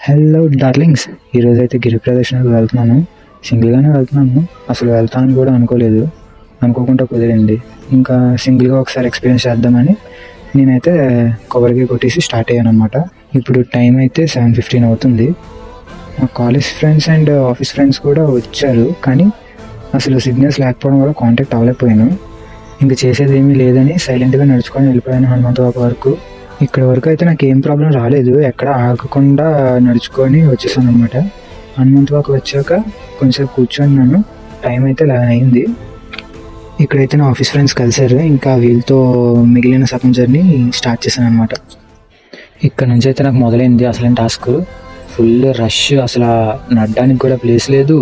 Hello darlings, ఈరోజు అయితే గిరి ప్రదర్శనకు వెళ్తున్నాను. సింగిల్గానే వెళ్తున్నాను. అసలు వెళ్తానని కూడా అనుకోలేదు. అనుకోకుండా కుదిరింది. ఇంకా సింగిల్గా ఒకసారి ఎక్స్పీరియన్స్ చేద్దామని నేనైతే కొబ్బరికాయ కొట్టేసి స్టార్ట్ అయ్యాను అనమాట. ఇప్పుడు టైం అయితే 7:15 అవుతుంది. మా college friends and office friends కూడా వచ్చారు, కానీ అసలు సిగ్నల్స్ లేకపోవడం వల్ల కాంటాక్ట్ అవ్వలేకపోయాను. ఇంకా చేసేది ఏమీ లేదని సైలెంట్గా నడుచుకొని వెళ్ళిపోయాను హనుమంతవాక వరకు. ఇక్కడ వరకు అయితే నాకు ఏం ప్రాబ్లం రాలేదు. ఎక్కడ ఆగకుండా నడుచుకొని వచ్చేసాను అనమాట. హనుమంతవాక వచ్చాక కొంచెంసేపు కూర్చున్నాను. టైం అయితే 11 అయింది. ఇక్కడైతే నా ఆఫీస్ ఫ్రెండ్స్ కలిశారు. ఇంకా వీళ్ళతో మిగిలిన సగం జర్నీ స్టార్ట్ చేశాను అనమాట. ఇక్కడ నుంచి అయితే నాకు మొదలైంది అసలైన టాస్క్. ఫుల్ రష్, అసలు నడడానికి కూడా ప్లేస్ లేదు.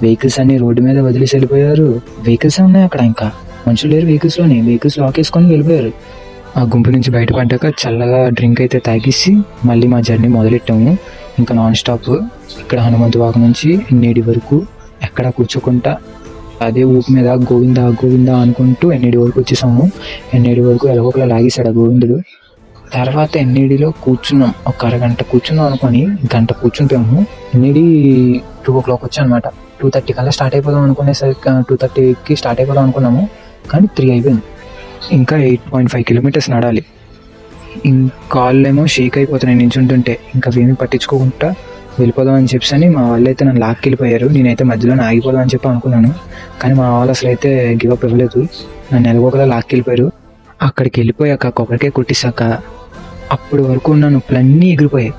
వెహికల్స్ అన్ని రోడ్డు మీద వదిలేసి వెళ్ళిపోయారు. వెహికల్స్ ఉన్నాయి అక్కడ, ఇంకా మనుషులు లేరు వెహికల్స్లోని. వెహికల్స్ లాక్ వేసుకొని వెళ్ళిపోయారు. ఆ గుంపు నుంచి బయటపడ్డాక చల్లగా డ్రింక్ అయితే తాగేసి మళ్ళీ మా జర్నీ మొదలెట్టాము. ఇంకా నాన్ స్టాప్. ఇక్కడ హనుమంతవాక నుంచి ఎన్నేడి వరకు ఎక్కడ కూర్చోకుండా అదే ఊపి మీద గోవిందా గోవిందా అనుకుంటూ ఎన్నేడి వరకు వచ్చేసాము. ఎన్నేడి వరకు ఎలాగోకలా లాగేశాడు ఆ గోవిందుడు. తర్వాత ఎన్నేడిలో కూర్చున్నాం. ఒక అరగంట కూర్చున్నాం అనుకొని గంట కూర్చుంటాము. ఎన్నేడి 2 o'clock వచ్చా అనమాట. 2:30 కల్లా స్టార్ట్ అయిపోదాం అనుకునేసరికి 2:30కి స్టార్ట్ అయిపోదాం అనుకున్నాము, కానీ 3 అయిపోయింది. ఇంకా 8.5 kilometers నడాలి. కాళ్ళు ఏమో షేక్ అయిపోతున్నాయి నించుంటుంటే. ఇంకా ఏమీ పట్టించుకోకుండా వెళ్ళిపోదాం అని చెప్పి మా వాళ్ళు అయితే నన్ను లాక్కెళ్ళిపోయారు. నేనైతే మధ్యలో ఆగిపోదాం అని చెప్పి అనుకున్నాను, కానీ మా వాళ్ళు అసలు అయితే గివప్ ఇవ్వలేదు. నన్ను ఎలాగోకలా లాక్కెళ్ళిపోయారు. అక్కడికి వెళ్ళిపోయాక కొబ్బరికాయ కొట్టేశాక అప్పటి వరకు ఉన్న నొప్పులన్నీ ఎగిరిపోయాయి.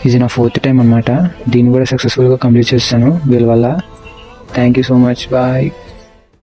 ఇది నా 4th టైం అనమాట. దీన్ని కూడా సక్సెస్ఫుల్గా కంప్లీట్ చేస్తాను వీళ్ళ వల్ల. Thank you so much. Bye.